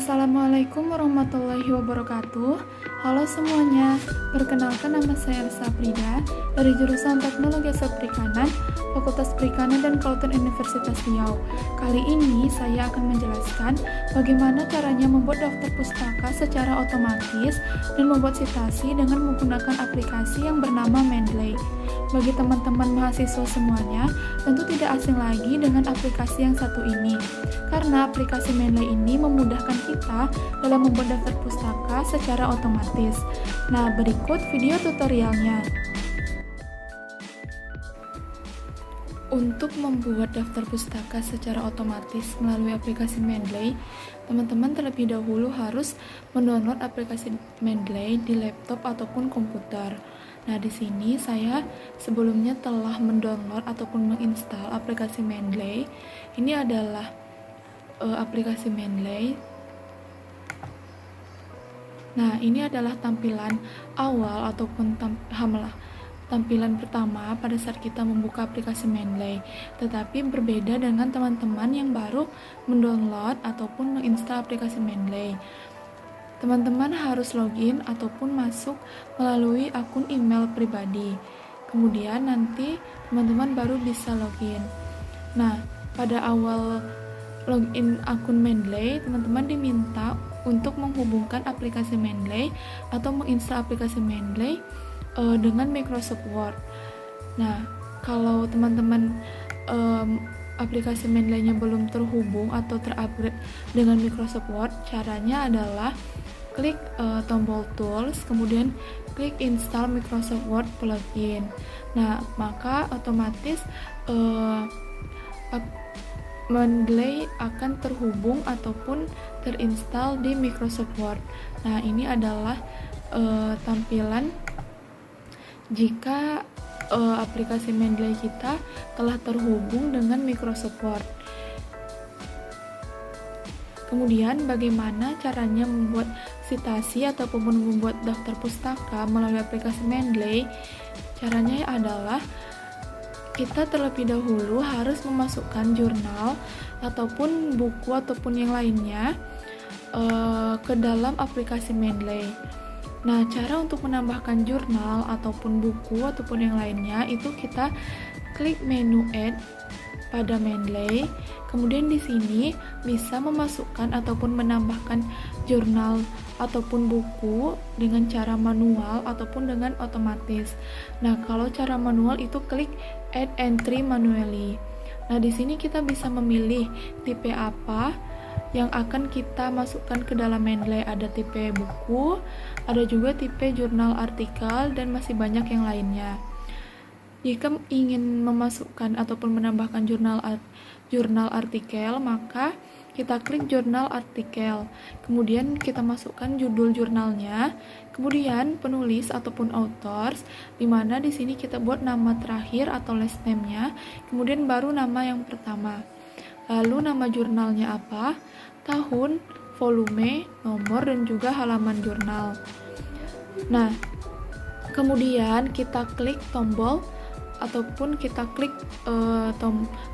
Assalamualaikum warahmatullahi wabarakatuh. Halo semuanya, perkenalkan nama saya Elsa Frida dari jurusan Teknologi Asal Perikanan, Fakultas Perikanan dan Kelautan Universitas Riau. Kali ini saya akan menjelaskan bagaimana caranya membuat daftar pustaka secara otomatis dan membuat citasi dengan menggunakan aplikasi yang bernama Mendeley. Bagi teman-teman mahasiswa semuanya, tentu tidak asing lagi dengan aplikasi yang satu ini, karena aplikasi Mendeley ini memudahkan kita dalam membuat daftar pustaka secara otomatis. Nah, berikut video tutorialnya. Untuk membuat daftar pustaka secara otomatis melalui aplikasi Mendeley, teman-teman terlebih dahulu harus mendownload aplikasi Mendeley di laptop ataupun komputer. Nah, di sini saya sebelumnya telah mendownload ataupun menginstal aplikasi Mendeley. Ini adalah aplikasi Mendeley. Nah, ini adalah tampilan awal ataupun tampilan pertama pada saat kita membuka aplikasi Mendeley. Tetapi berbeda dengan teman-teman yang baru mendownload ataupun menginstal aplikasi Mendeley. Teman-teman harus login ataupun masuk melalui akun email pribadi. Kemudian nanti teman-teman baru bisa login. Nah, pada awal login akun Mendeley, teman-teman diminta untuk menghubungkan aplikasi Mendeley atau menginstal aplikasi Mendeley dengan Microsoft Word. Nah, kalau teman-teman aplikasi Mendeley-nya belum terhubung atau terupgrade dengan Microsoft Word, caranya adalah klik tombol tools, kemudian klik install Microsoft Word plugin. Nah, maka otomatis Mendeley akan terhubung ataupun terinstall di Microsoft Word. Nah, ini adalah tampilan jika aplikasi Mendeley kita telah terhubung dengan Microsoft Word. Kemudian bagaimana caranya membuat citasi ataupun membuat daftar pustaka melalui aplikasi Mendeley? Caranya adalah kita terlebih dahulu harus memasukkan jurnal ataupun buku ataupun yang lainnya ke dalam aplikasi Mendeley. Nah, cara untuk menambahkan jurnal ataupun buku ataupun yang lainnya itu kita klik menu Add pada Mendeley. Kemudian di sini bisa memasukkan ataupun menambahkan jurnal ataupun buku dengan cara manual ataupun dengan otomatis. Nah, kalau cara manual itu klik Add Entry Manually. Nah, di sini kita bisa memilih tipe apa yang akan kita masukkan ke dalam Mendeley. Ada tipe buku, ada juga tipe jurnal artikel, dan masih banyak yang lainnya. Jika ingin memasukkan ataupun menambahkan jurnal artikel, maka kita klik jurnal artikel. Kemudian kita masukkan judul jurnalnya, kemudian penulis ataupun authors, di mana di sini kita buat nama terakhir atau last name-nya, kemudian baru nama yang pertama. Lalu nama jurnalnya apa, tahun, volume, nomor, dan juga halaman jurnal. Nah, kemudian kita klik tombol ataupun kita klik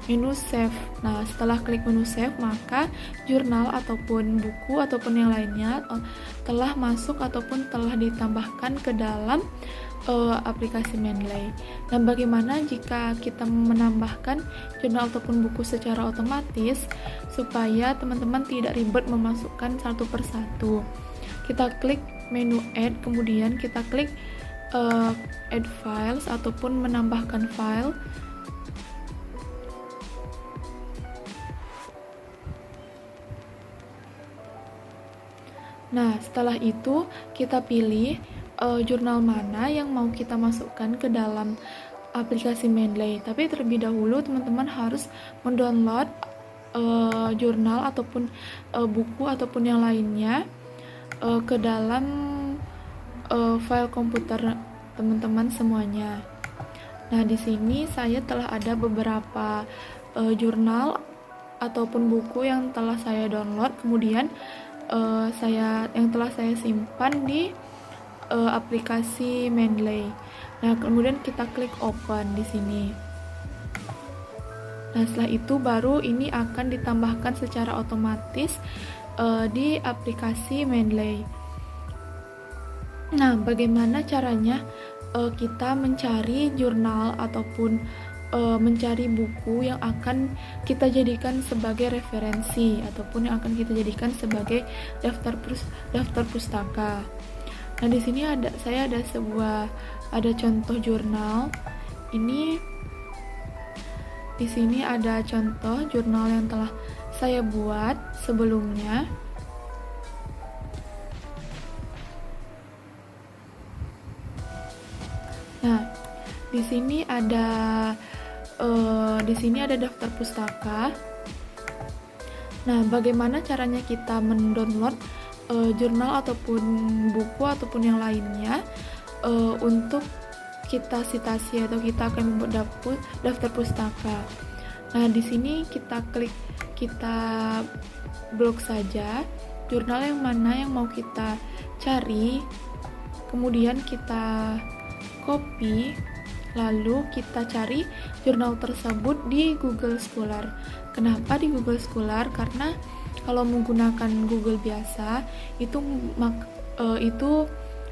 menu save. Nah, setelah klik menu save, maka jurnal ataupun buku ataupun yang lainnya telah masuk ataupun telah ditambahkan ke dalam aplikasi Mendeley. Dan bagaimana jika kita menambahkan jurnal ataupun buku secara otomatis supaya teman-teman tidak ribet memasukkan satu persatu? Kita klik menu add, kemudian kita klik add files ataupun menambahkan file. Nah, setelah itu kita pilih jurnal mana yang mau kita masukkan ke dalam aplikasi Mendeley. Tapi terlebih dahulu teman-teman harus mendownload jurnal ataupun buku ataupun yang lainnya ke dalam file komputer teman-teman semuanya. Nah, di sini saya telah ada beberapa jurnal ataupun buku yang telah saya download, kemudian yang telah saya simpan di aplikasi Mendeley. Nah, kemudian kita klik open di sini. Nah, setelah itu baru ini akan ditambahkan secara otomatis di aplikasi Mendeley. Nah, bagaimana caranya kita mencari jurnal ataupun mencari buku yang akan kita jadikan sebagai referensi ataupun yang akan kita jadikan sebagai daftar pustaka. Nah, di sini saya ada contoh jurnal. Di sini ada contoh jurnal yang telah saya buat sebelumnya. Nah, di sini ada daftar pustaka. Nah, bagaimana caranya kita mendownload jurnal ataupun buku ataupun yang lainnya untuk kita citasi atau kita akan membuat daftar pustaka. Nah, di sini kita blok saja jurnal yang mana yang mau kita cari, kemudian kita copy, lalu kita cari jurnal tersebut di Google Scholar. Kenapa di Google Scholar? Karena kalau menggunakan Google biasa itu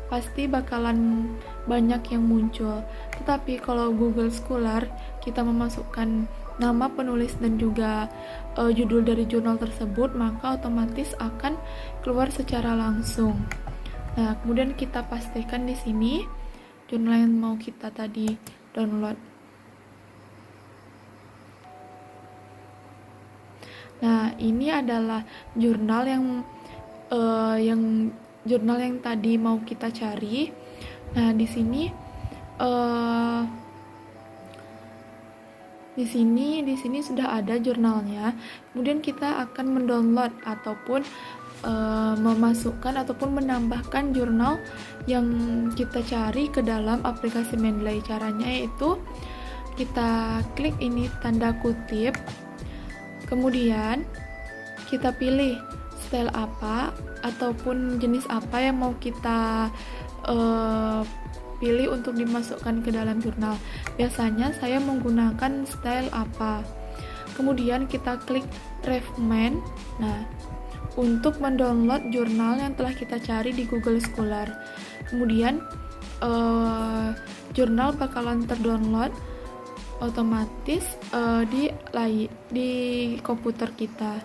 pasti bakalan banyak yang muncul. Tetapi kalau Google Scholar kita memasukkan nama penulis dan juga judul dari jurnal tersebut, maka otomatis akan keluar secara langsung. Nah, kemudian kita pastikan di sini jurnal yang mau kita tadi download. Nah, ini adalah jurnal yang tadi mau kita cari. Nah, di sini sudah ada jurnalnya. Kemudian kita akan mendownload ataupun memasukkan ataupun menambahkan jurnal yang kita cari ke dalam aplikasi Mendeley. Caranya yaitu kita klik ini tanda kutip, kemudian kita pilih style apa ataupun jenis apa yang mau kita pilih untuk dimasukkan ke dalam jurnal. Biasanya saya menggunakan style apa. Kemudian kita klik recommend. Nah, untuk mendownload jurnal yang telah kita cari di Google Scholar. Kemudian jurnal bakalan terdownload otomatis di komputer kita.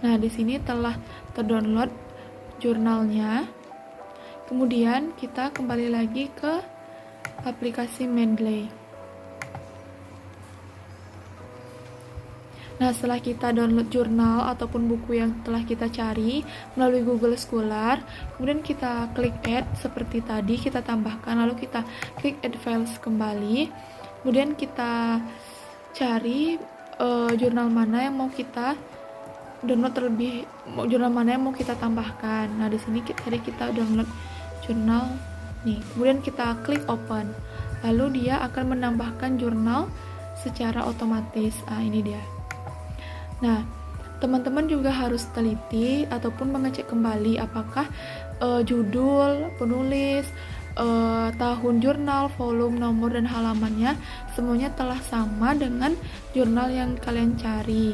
Nah, di sini telah terdownload jurnalnya. Kemudian kita kembali lagi ke aplikasi Mendeley. Nah, setelah kita download jurnal ataupun buku yang telah kita cari melalui Google Scholar, kemudian kita klik add seperti tadi, kita tambahkan, lalu kita klik add files kembali. Kemudian kita cari jurnal mana yang mau kita download jurnal mana yang mau kita tambahkan. Nah, di sini tadi kita download jurnal nih. Kemudian kita klik open. Lalu dia akan menambahkan jurnal secara otomatis. Ini dia. Nah, teman-teman juga harus teliti ataupun mengecek kembali apakah judul, penulis, tahun jurnal, volume, nomor, dan halamannya semuanya telah sama dengan jurnal yang kalian cari.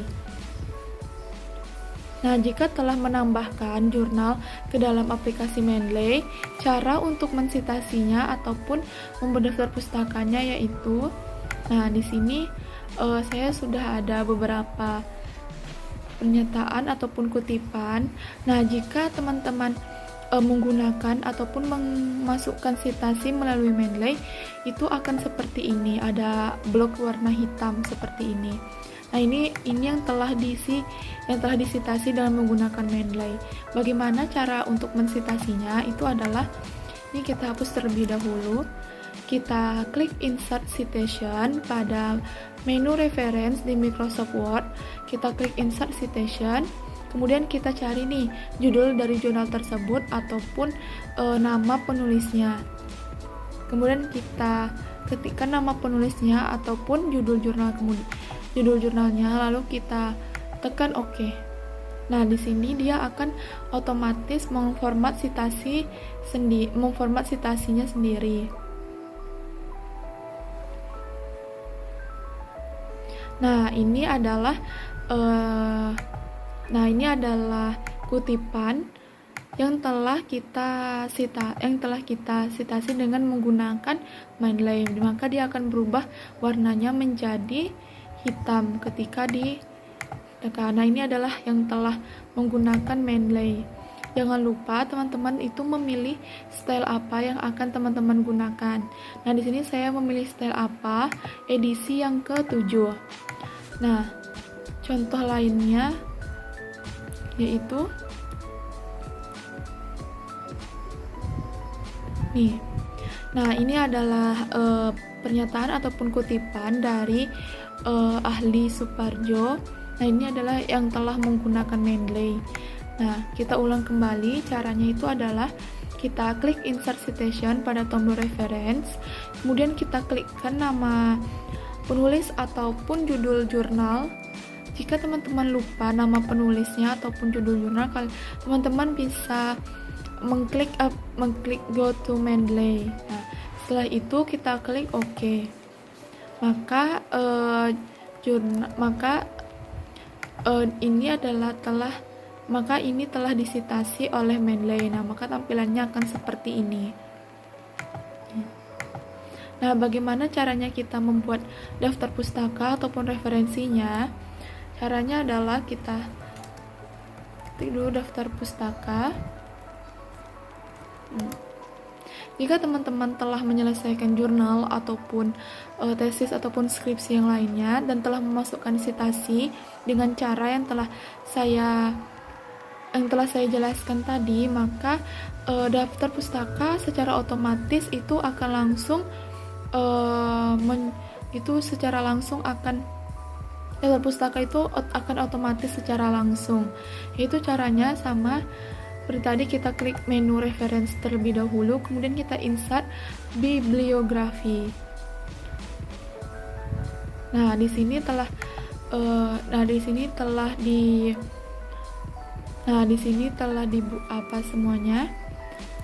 Nah, jika telah menambahkan jurnal ke dalam aplikasi Mendeley, cara untuk mensitasinya ataupun membuat daftar pustakanya yaitu, nah di sini saya sudah ada beberapa pernyataan ataupun kutipan. Nah, jika teman-teman menggunakan ataupun memasukkan citasi melalui Mendeley, itu akan seperti ini, ada blok warna hitam seperti ini. Nah, ini yang telah disitasi dalam menggunakan Mendeley. Bagaimana cara untuk mensitasinya? Itu adalah ini kita hapus terlebih dahulu. Kita klik insert citation pada menu reference di Microsoft Word. Kita klik insert citation. Kemudian kita cari nih judul dari jurnal tersebut ataupun nama penulisnya. Kemudian kita ketikkan nama penulisnya ataupun judul jurnalnya, lalu kita tekan OK. Nah, di sini dia akan otomatis memformat citasinya sendiri. Nah, ini adalah Nah, ini adalah kutipan yang telah kita citasi dengan menggunakan Mendeley. Maka dia akan berubah warnanya menjadi hitam ketika ditekan. Nah, ini adalah yang telah menggunakan Mendeley. Jangan lupa teman-teman itu memilih style apa yang akan teman-teman gunakan. Nah, di sini saya memilih style apa, edisi yang ke-7. Nah, contoh lainnya yaitu nih. Nah, ini adalah pernyataan ataupun kutipan dari ahli Suparjo. Nah, ini adalah yang telah menggunakan Mendeley. Nah, kita ulang kembali. Caranya itu adalah kita klik insert citation pada tombol reference, kemudian kita klikkan nama penulis ataupun judul jurnal. Jika teman-teman lupa nama penulisnya ataupun judul jurnal, teman-teman bisa mengklik go to Mendeley. Nah, setelah itu kita klik OK. Ini telah disitasi oleh Mendeley. Nah, maka tampilannya akan seperti ini. Nah, bagaimana caranya kita membuat daftar pustaka ataupun referensinya? Caranya adalah kita ketik dulu daftar pustaka. Jika teman-teman telah menyelesaikan jurnal ataupun tesis ataupun skripsi yang lainnya dan telah memasukkan citasi dengan cara yang telah saya jelaskan tadi, maka daftar pustaka secara otomatis itu akan langsung daftar pustaka itu akan otomatis secara langsung. Yaitu caranya sama seperti tadi, kita klik menu reference terlebih dahulu, kemudian kita insert bibliografi. Nah, di sini telah semuanya.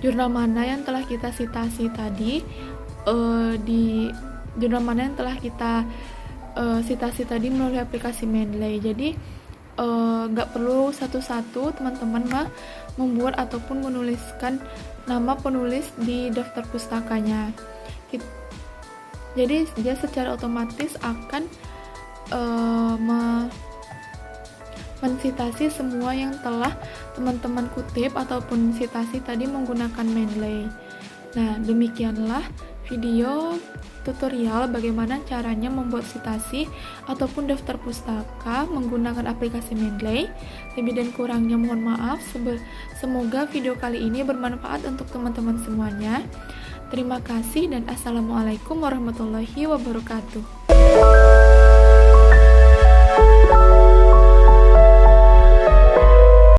Jurnal mana yang telah kita citasi tadi, melalui aplikasi Mendeley. Jadi nggak perlu satu-satu teman-teman membuat ataupun menuliskan nama penulis di daftar pustakanya. Jadi dia secara otomatis akan mensitasi semua yang telah teman-teman kutip ataupun citasi tadi menggunakan Mendeley. Nah, demikianlah video tutorial bagaimana caranya membuat citasi ataupun daftar pustaka menggunakan aplikasi Mendeley. Lebih dan kurangnya mohon maaf. Semoga video kali ini bermanfaat untuk teman-teman semuanya. Terima kasih dan assalamualaikum warahmatullahi wabarakatuh.